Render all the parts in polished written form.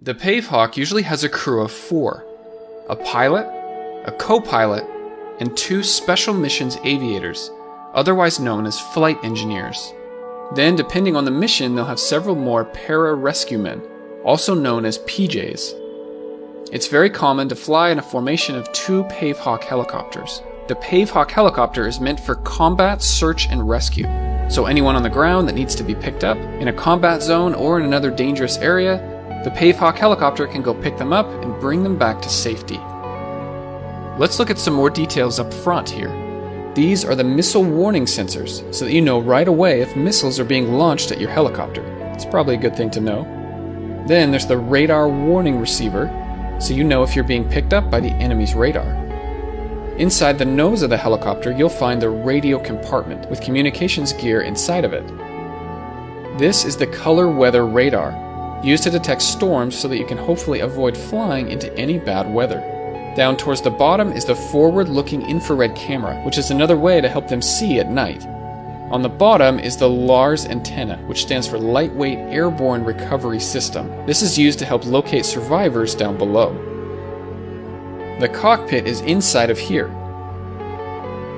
The Pavehawk usually has a crew of 4, a pilot, a co-pilot, and 2 special missions aviators, otherwise known as flight engineers. Then, depending on the mission, they'll have several more para-rescue men, also known as PJs. It's very common to fly in a formation of 2 Pavehawk helicopters. The Pavehawk helicopter is meant for combat, search, and rescue. So anyone on the ground that needs to be picked up, in a combat zone or in another dangerous area, the Pavehawk helicopter can go pick them up and bring them back to safety. Let's look at some more details up front here. These are the missile warning sensors, so that you know right away if missiles are being launched at your helicopter. It's probably a good thing to know. Then there's the radar warning receiver, so you know if you're being picked up by the enemy's radar. Inside the nose of the helicopter, you'll find the radio compartment with communications gear inside of it. This is the color weather radar, used to detect storms so that you can hopefully avoid flying into any bad weather. Down towards the bottom is the forward-looking infrared camera, which is another way to help them see at night. On the bottom is the LARS antenna, which stands for Lightweight Airborne Recovery System. This is used to help locate survivors down below. The cockpit is inside of here.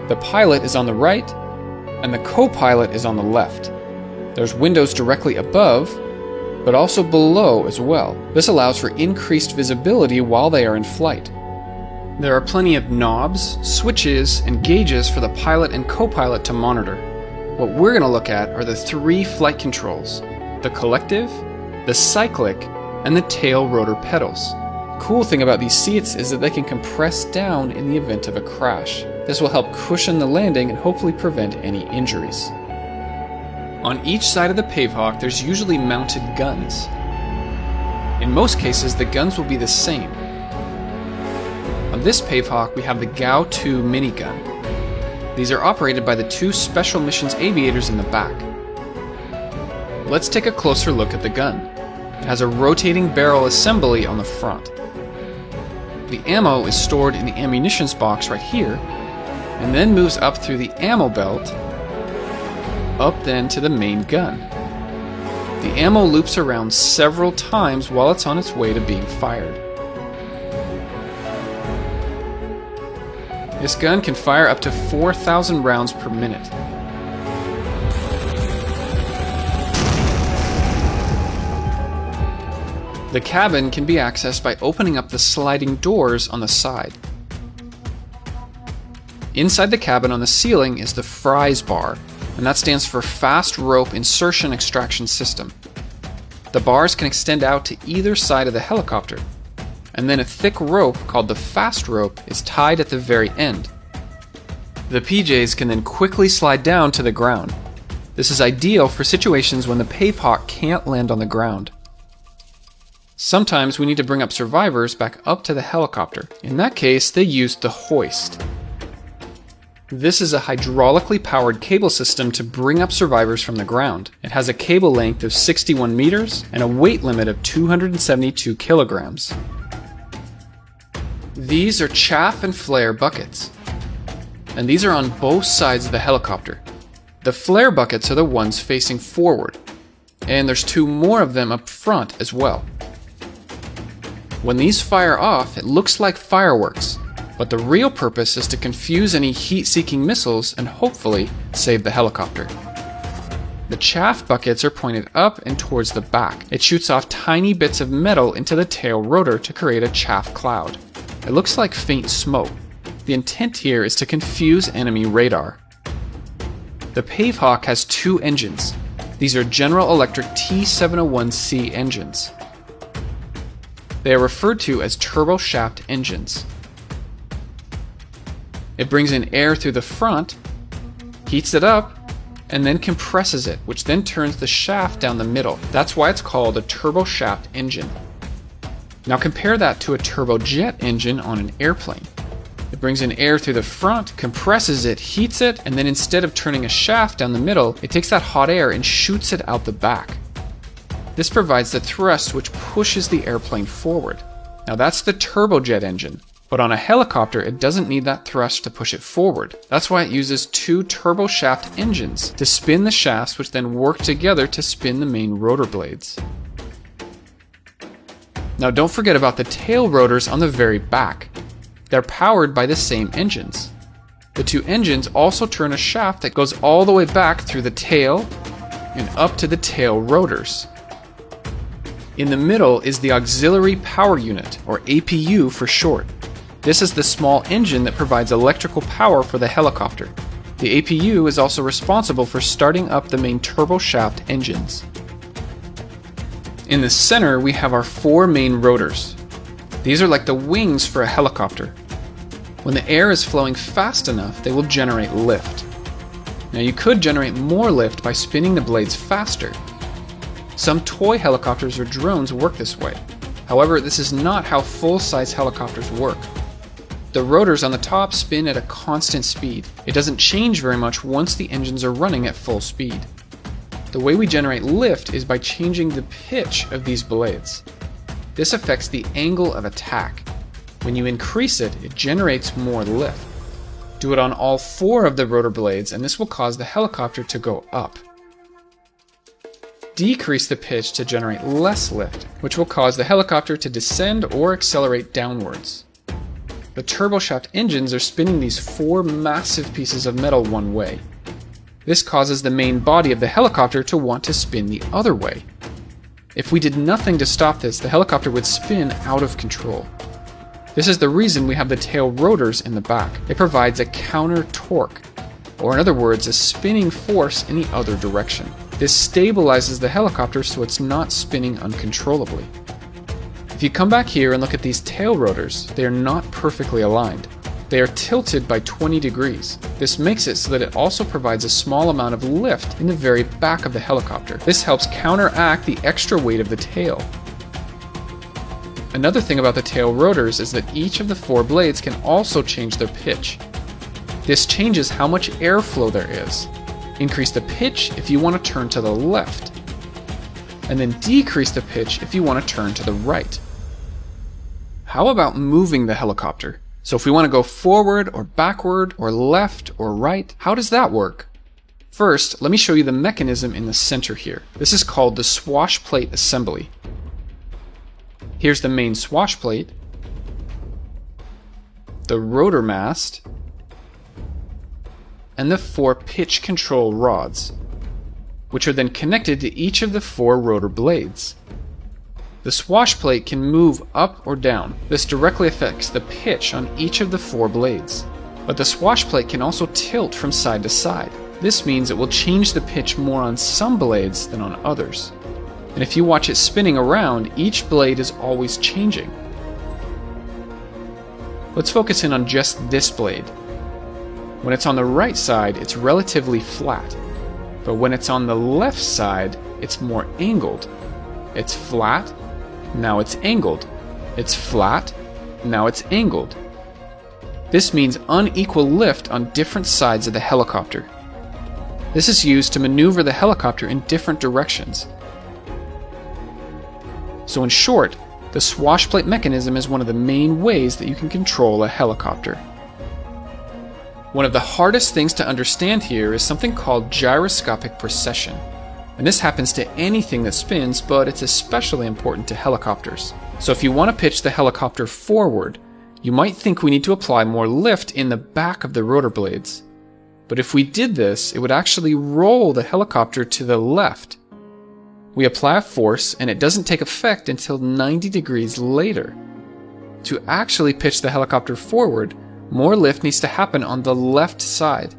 The pilot is on the right, and the co-pilot is on the left. There's windows directly above, but also below as well. This allows for increased visibility while they are in flight. There are plenty of knobs, switches, and gauges for the pilot and co-pilot to monitor. What we're going to look at are the 3 flight controls: the collective, the cyclic, and the tail rotor pedals. Cool thing about these seats is that they can compress down in the event of a crash. This will help cushion the landing and hopefully prevent any injuries. On each side of the Pavehawk, there's usually mounted guns. In most cases, the guns will be the same. On this Pavehawk, we have the GAU-2 minigun. These are operated by the 2 special missions aviators in the back. Let's take a closer look at the gun. It has a rotating barrel assembly on the front. The ammo is stored in the ammunitions box right here, and then moves up through the ammo belt, up then to the main gun. The ammo loops around several times while it's on its way to being fired. This gun can fire up to 4,000 rounds per minute. The cabin can be accessed by opening up the sliding doors on the side. Inside the cabin on the ceiling is the FRIES bar, and that stands for Fast Rope Insertion Extraction System. The bars can extend out to either side of the helicopter, and then a thick rope called the fast rope is tied at the very end. The PJs can then quickly slide down to the ground. This is ideal for situations when the Pavehawk can't land on the ground. Sometimes we need to bring up survivors back up to the helicopter. In that case, they used the hoist. This is a hydraulically powered cable system to bring up survivors from the ground. It has a cable length of 61 meters and a weight limit of 272 kilograms. These are chaff and flare buckets, and these are on both sides of the helicopter. The flare buckets are the ones facing forward, and there's 2 more of them up front as well. When these fire off, it looks like fireworks, but the real purpose is to confuse any heat-seeking missiles and hopefully save the helicopter. The chaff buckets are pointed up and towards the back. It shoots off tiny bits of metal into the tail rotor to create a chaff cloud. It looks like faint smoke. The intent here is to confuse enemy radar. The Pavehawk has 2 engines. These are General Electric T701C engines. They are referred to as turboshaft engines. It brings in air through the front, heats it up, and then compresses it, which then turns the shaft down the middle. That's why it's called a turboshaft engine. Now compare that to a turbojet engine on an airplane. It brings in air through the front, compresses it, heats it, and then instead of turning a shaft down the middle, it takes that hot air and shoots it out the back. This provides the thrust which pushes the airplane forward. Now that's the turbojet engine, but on a helicopter it doesn't need that thrust to push it forward. That's why it uses 2 turboshaft engines to spin the shafts, which then work together to spin the main rotor blades. Now don't forget about the tail rotors on the very back. They're powered by the same engines. The two engines also turn a shaft that goes all the way back through the tail and up to the tail rotors. In the middle is the Auxiliary Power Unit, or APU for short. This is the small engine that provides electrical power for the helicopter. The APU is also responsible for starting up the main turboshaft engines. In the center, we have our four main rotors. These are like the wings for a helicopter. When the air is flowing fast enough, they will generate lift. Now you could generate more lift by spinning the blades faster. Some toy helicopters or drones work this way. However, this is not how full-size helicopters work. The rotors on the top spin at a constant speed. It doesn't change very much once the engines are running at full speed. The way we generate lift is by changing the pitch of these blades. This affects the angle of attack. When you increase it, it generates more lift. Do it on all four of the rotor blades and this will cause the helicopter to go up. Decrease the pitch to generate less lift, which will cause the helicopter to descend or accelerate downwards. The turboshaft engines are spinning these four massive pieces of metal one way. This causes the main body of the helicopter to want to spin the other way. If we did nothing to stop this, the helicopter would spin out of control. This is the reason we have the tail rotors in the back. It provides a counter torque, or in other words, a spinning force in the other direction. This stabilizes the helicopter so it's not spinning uncontrollably. If you come back here and look at these tail rotors, they are not perfectly aligned. They are tilted by 20 degrees. This makes it so that it also provides a small amount of lift in the very back of the helicopter. This helps counteract the extra weight of the tail. Another thing about the tail rotors is that each of the four blades can also change their pitch. This changes how much airflow there is. Increase the pitch if you want to turn to the left, and then decrease the pitch if you want to turn to the right. How about moving the helicopter? So if we want to go forward or backward or left or right, how does that work? First, let me show you the mechanism in the center here. This is called the swash plate assembly. Here's the main swash plate, the rotor mast, and the four pitch control rods, which are then connected to each of the four rotor blades. The swash plate can move up or down. This directly affects the pitch on each of the four blades. But the swash plate can also tilt from side to side. This means it will change the pitch more on some blades than on others. And if you watch it spinning around, each blade is always changing. Let's focus in on just this blade. When it's on the right side, it's relatively flat. But when it's on the left side, it's more angled. It's flat, now it's angled. It's flat, now it's angled. This means unequal lift on different sides of the helicopter. This is used to maneuver the helicopter in different directions. So in short, the swash plate mechanism is one of the main ways that you can control a helicopter. One of the hardest things to understand here is something called gyroscopic precession. And this happens to anything that spins, but it's especially important to helicopters. So if you want to pitch the helicopter forward, you might think we need to apply more lift in the back of the rotor blades. But if we did this, it would actually roll the helicopter to the left. We apply a force and it doesn't take effect until 90 degrees later. To actually pitch the helicopter forward, more lift needs to happen on the left side.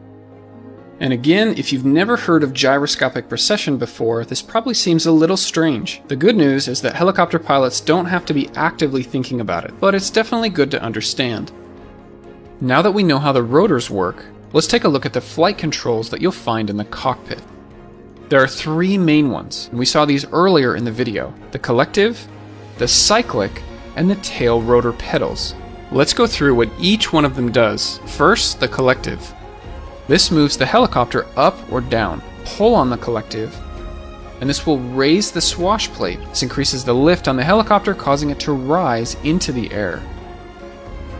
And again, if you've never heard of gyroscopic precession before, this probably seems a little strange. The good news is that helicopter pilots don't have to be actively thinking about it, but it's definitely good to understand. Now that we know how the rotors work, let's take a look at the flight controls that you'll find in the cockpit. There are three main ones, and we saw these earlier in the video: the collective, the cyclic, and the tail rotor pedals. Let's go through what each one of them does. First, the collective. This moves the helicopter up or down. Pull on the collective, and this will raise the swash plate. This increases the lift on the helicopter, causing it to rise into the air.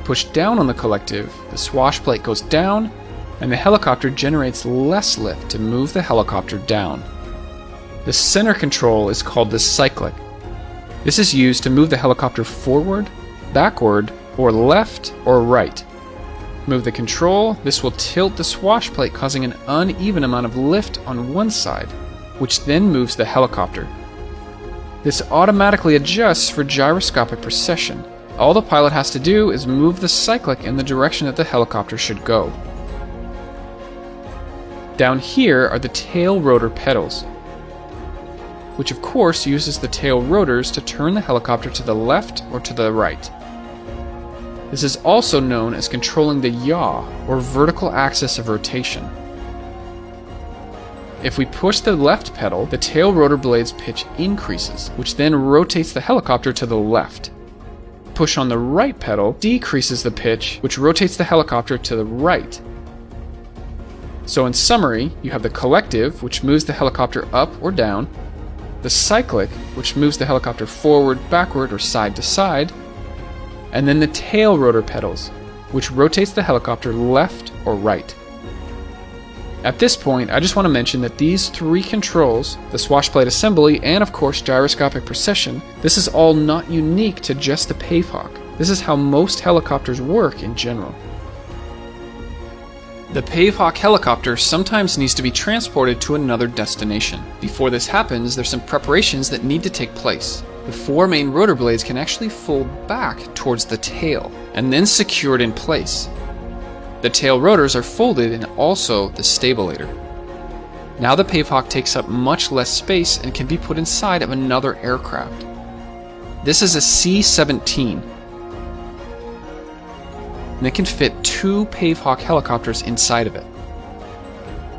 Push down on the collective, the swash plate goes down, and the helicopter generates less lift to move the helicopter down. The center control is called the cyclic. This is used to move the helicopter forward, backward, or left or right. Move the control, this will tilt the swash plate, causing an uneven amount of lift on one side, which then moves the helicopter. This automatically adjusts for gyroscopic precession. All the pilot has to do is move the cyclic in the direction that the helicopter should go. Down here are the tail rotor pedals, which of course uses the tail rotors to turn the helicopter to the left or to the right. This is also known as controlling the yaw, or vertical axis of rotation. If we push the left pedal, the tail rotor blade's pitch increases, which then rotates the helicopter to the left. Push on the right pedal decreases the pitch, which rotates the helicopter to the right. So in summary, you have the collective, which moves the helicopter up or down, the cyclic, which moves the helicopter forward, backward, or side to side, and then the tail rotor pedals, which rotates the helicopter left or right. At this point, I just want to mention that these three controls, the swash plate assembly and of course gyroscopic precession, this is all not unique to just the Pavehawk. This is how most helicopters work in general. The Pavehawk helicopter sometimes needs to be transported to another destination. Before this happens, there's some preparations that need to take place. The four main rotor blades can actually fold back towards the tail and then secured in place. The tail rotors are folded and also the stabilator. Now the Pavehawk takes up much less space and can be put inside of another aircraft. This is a C-17. And it can fit 2 Pavehawk helicopters inside of it.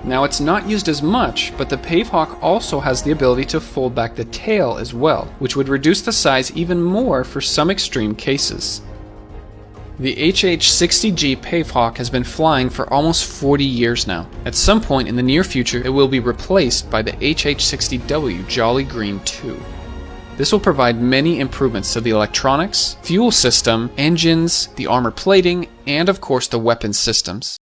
Now it's not used as much, but the Pavehawk also has the ability to fold back the tail as well, which would reduce the size even more for some extreme cases. The HH-60G Pavehawk has been flying for almost 40 years now. At some point in the near future, it will be replaced by the HH-60W Jolly Green II. This will provide many improvements to the electronics, fuel system, engines, the armor plating, and of course the weapons systems.